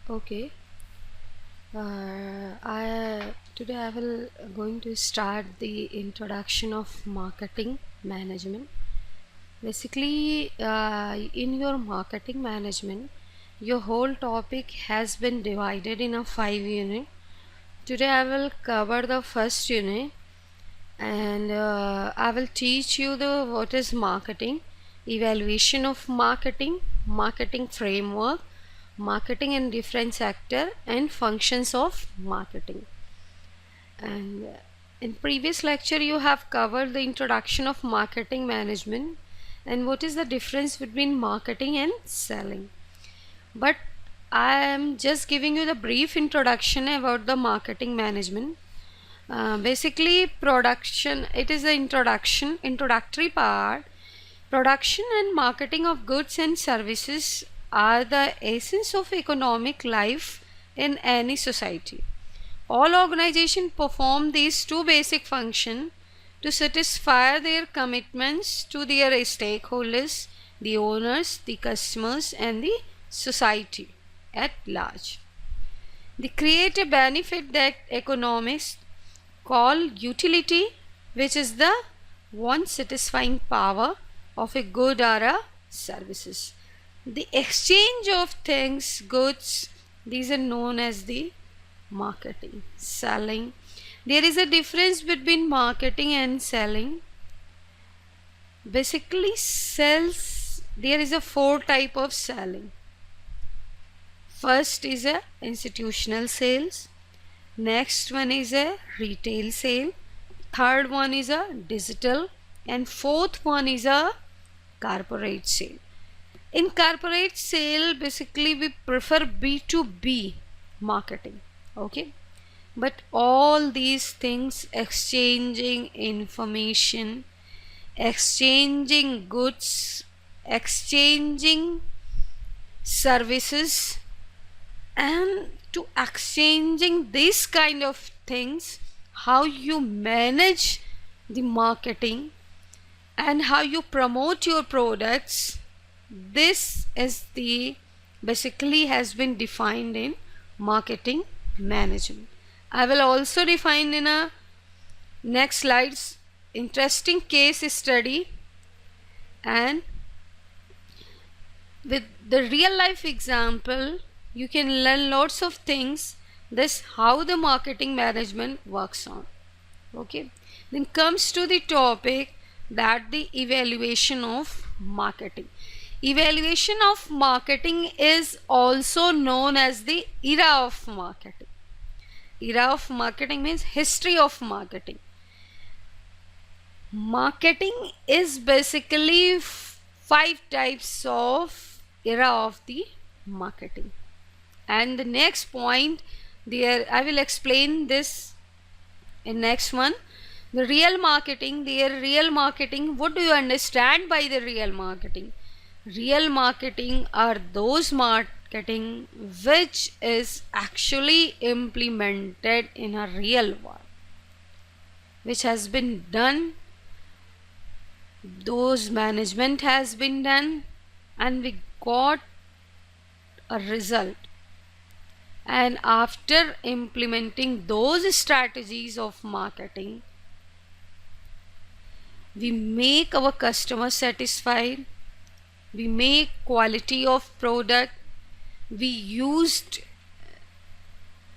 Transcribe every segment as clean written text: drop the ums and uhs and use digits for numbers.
Okay. Today I will going to start the introduction of marketing management. Basically, in your marketing management, your whole topic has been divided in a 5 unit. Today I will cover the first unit, and I will teach you the what is marketing, evaluation of marketing, marketing framework, marketing in different sector, and functions of marketing. And in previous lecture you have covered the introduction of marketing management and what is the difference between marketing and selling. But I am just giving you the brief introduction about the marketing management. Basically, production, it is the introductory part. Production and marketing of goods and services are the essence of economic life in any society. All organizations perform these two basic functions to satisfy their commitments to their stakeholders, the owners, the customers, and the society at large. They create a benefit that economists call utility, which is the one satisfying power of a good or a services. The exchange of things, goods, these are known as the marketing. Selling, there is a difference between marketing and selling. Basically, sales, there is a four type of selling. First is a institutional sales, next one is a retail sale, third one is a digital, and fourth one is a corporate sale. In corporate sale, basically we prefer B2B marketing. Okay, but all these things, exchanging information, exchanging goods, exchanging services, and to exchanging this kind of things, how you manage the marketing and how you promote your products, this is the basically has been defined in marketing management. I will also define in a next slides interesting case study, and with the real life example you can learn lots of things. This how the marketing management works on. Okay, then comes to the topic that the evaluation of marketing. Evaluation of marketing is also known as the era of marketing. Era of marketing means history of marketing. Marketing is basically five types of era of the marketing. And the next point, there I will explain this in next one. The real marketing, what do you understand by the real marketing? Real marketing are those marketing which is actually implemented in a real world, which has been done, those management has been done, and we got a result. And after implementing those strategies of marketing, we make our customer satisfied, we make quality of product, we used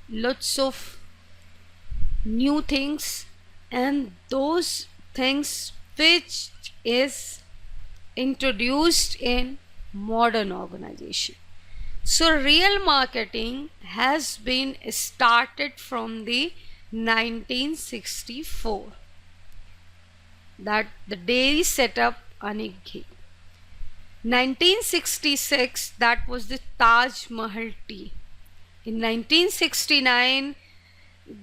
lots of new things, and those things which is introduced in modern organization. So real marketing has been started from the 1964, that the dairy set up Anighi. 1966, that was the Taj Mahal tea. In 1969,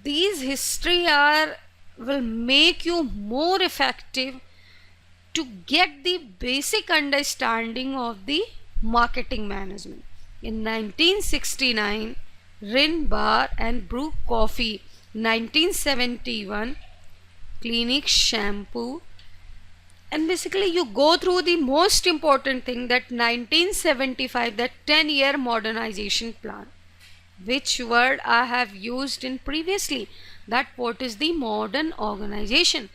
these history are will make you more effective to get the basic understanding of the marketing management. In 1969, Rin Bar and Brew Coffee. 1971, Clinique Shampoo. And basically you go through the most important thing, that 1975, that 10-year modernization plan. which word I have used in previously, that what is the modern organization.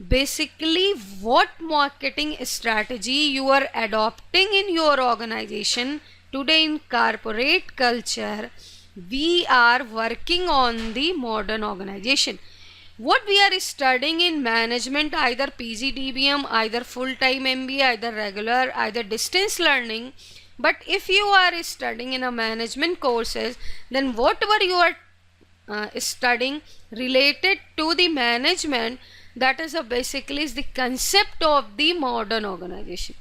Basically, what marketing strategy you are adopting in your organization today in corporate culture, we are working on the modern organization. What we are studying in management, either PGDBM, either full-time MBA, either regular, either distance learning. But if you are studying in a management courses, then whatever you are studying related to the management, that is basically is the concept of the modern organization.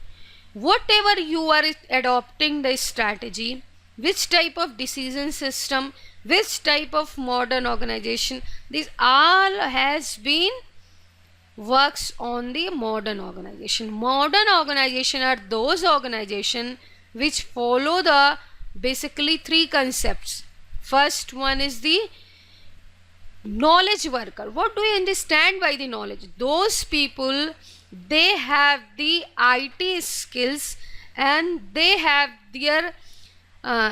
Whatever you are adopting the strategy, which type of decision system, which type of modern organization, this all has been works on the modern organization. Modern organization are those organization which follow the basically three concepts. First one is the knowledge worker. What do you understand by the knowledge? Those people, they have the IT skills and they have their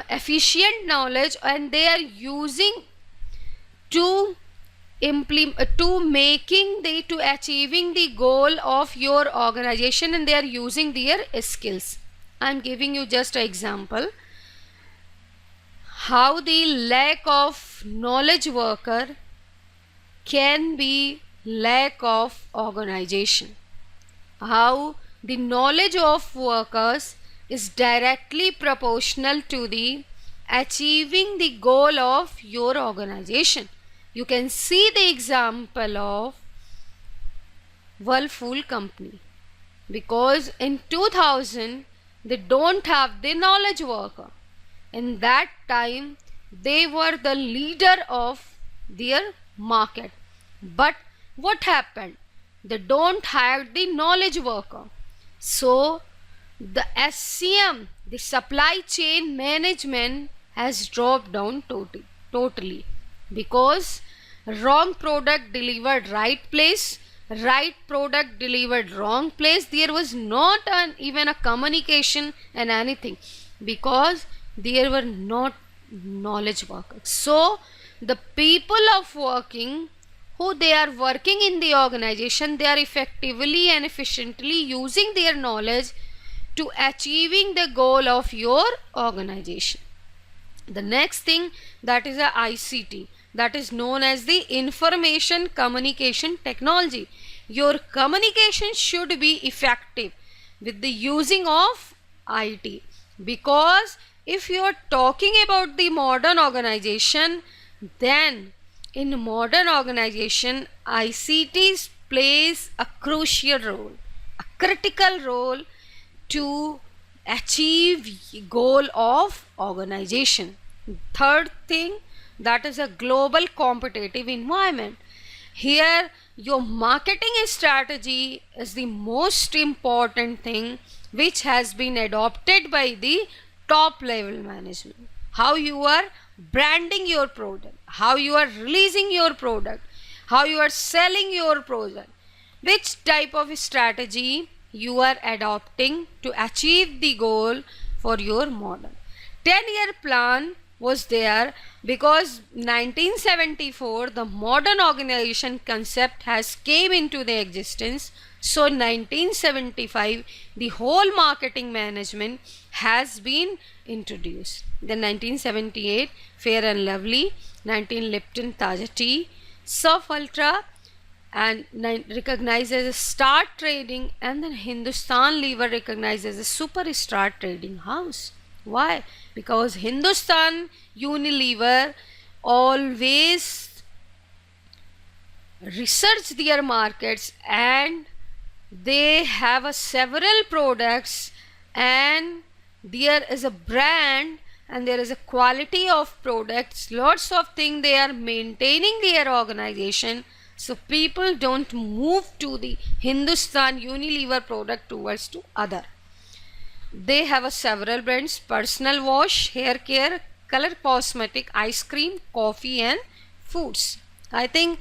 efficient knowledge, and they are using to to achieving the goal of your organization, and they are using their skills. I am giving you just an example how the lack of knowledge worker can be lack of organization. How the knowledge of workers is directly proportional to the achieving the goal of your organization. You can see the example of Whirlpool company, because in 2000 they don't have the knowledge worker. In that time they were the leader of their market, but what happened? They don't have the knowledge worker. So the SCM, the supply chain management, has dropped down totally, because wrong product delivered right place, right product delivered wrong place. There was not even a communication and anything, because there were not knowledge workers. So the people of working who they are working in the organization, they are effectively and efficiently using their knowledge to achieving the goal of your organization. The next thing, that is a ICT, that is known as the information communication technology. Your communication should be effective with the using of IT, because if you are talking about the modern organization, then in modern organization ICT plays a crucial role, a critical role to achieve goal of organization. Third thing, that is a global competitive environment. Here your marketing strategy is the most important thing which has been adopted by the top level management. How you are branding your product, how you are releasing your product, how you are selling your product, which type of strategy you are adopting to achieve the goal for your model. 10-year plan was there because 1974 the modern organization concept has came into the existence. So 1975 the whole marketing management has been introduced. Then 1978 Fair and Lovely, 19 Lipton Taja Tea, Surf Ultra, and recognized as a Star Trading, and then Hindustan Lever recognized as a Superstar Trading House. Why? Because Hindustan Unilever always research their markets, and they have several products, and there is a brand, and there is a quality of products, lots of things they are maintaining their organization. So people don't move to the Hindustan Unilever product towards to other. They have several brands: personal wash, hair care, color cosmetic, ice cream, coffee, and foods. I think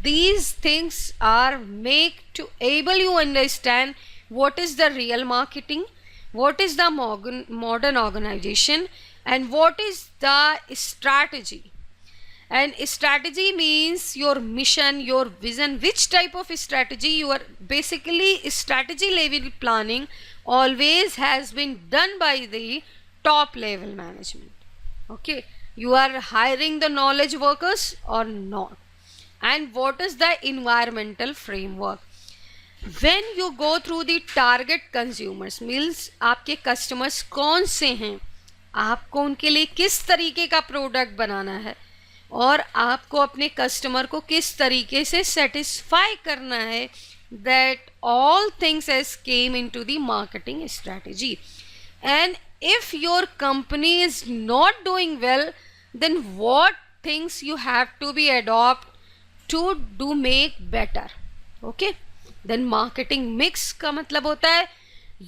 these things are make to able you understand what is the real marketing, what is the modern organization, And what is the strategy? And strategy means your mission, your vision, which type of strategy you are. Basically, strategy level planning always has been done by the top level management. Okay, you are hiring the knowledge workers or not. And what is the environmental framework? When you go through the target consumers, means आपके customers कौन से हैं, आपको उनके लिए किस तरीके का प्रोडक्ट बनाना है और आपको अपने कस्टमर को किस तरीके से सेटिस्फाई करना है, that all things has came into the marketing strategy. And if your company is not doing well, then what things you have to be adopt to do make better. Okay, then marketing mix का मतलब होता है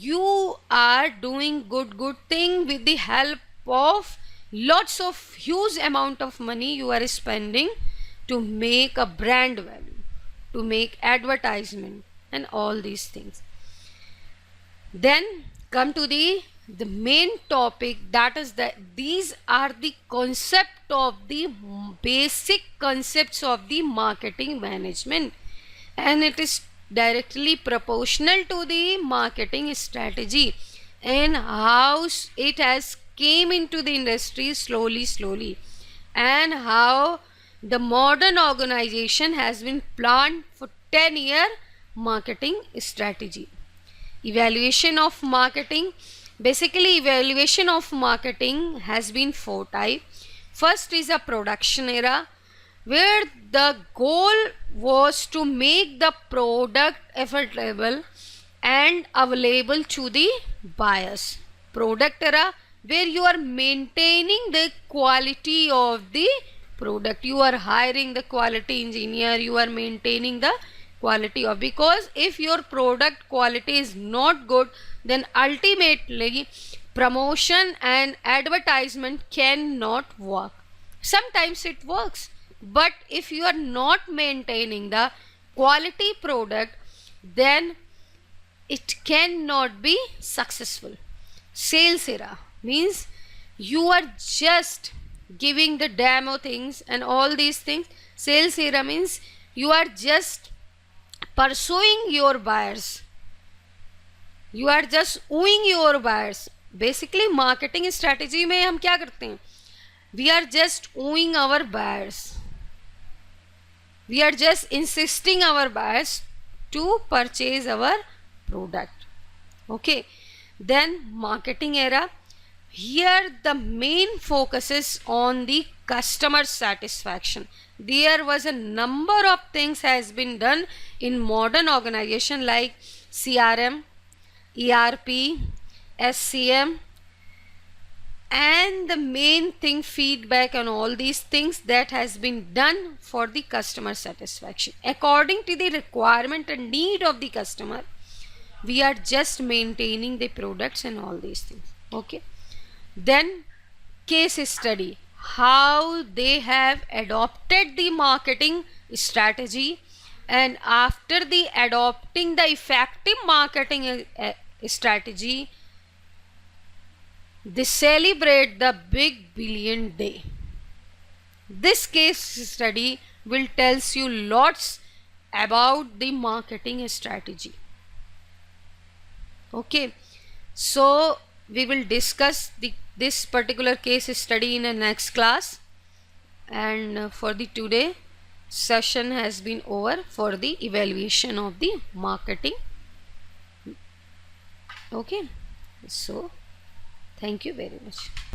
you are doing good thing with the help of lots of huge amount of money you are spending to make a brand value, to make advertisement and all these things. Then come to the main topic, that is that these are the concept of the basic concepts of the marketing management, and it is directly proportional to the marketing strategy and how it has came into the industry slowly, and how the modern organization has been planned for 10-year marketing strategy. Evaluation of marketing. Basically, evaluation of marketing has been 4 types. First is a production era, where the goal was to make the product affordable and available to the buyers. Product era, where you are maintaining the quality of the product. You are hiring the quality engineer, you are maintaining the quality of, because if your product quality is not good, then ultimately promotion and advertisement cannot work. Sometimes it works, but if you are not maintaining the quality product, then it cannot be successful. Sales era means you are just giving the demo things and all these things. Sales era means you are just pursuing your buyers, you are just wooing your buyers. Basically marketing strategy में हम क्या करते हैं, we are just wooing our buyers, we are just insisting our buyers to purchase our product. Okay, then marketing era, here the main focus is on the customer satisfaction. There was a number of things has been done in modern organization like CRM, ERP, SCM, and the main thing feedback and all these things that has been done for the customer satisfaction. According to the requirement and need of the customer, we are just maintaining the products and all these things. Okay, then case study, how they have adopted the marketing strategy, and after the adopting the effective marketing strategy, they celebrate the big billion day. This case study will tells you lots about the marketing strategy. Okay, so we will discuss this particular case study in the next class, and for the today session has been over for the evaluation of the marketing. Okay, so thank you very much.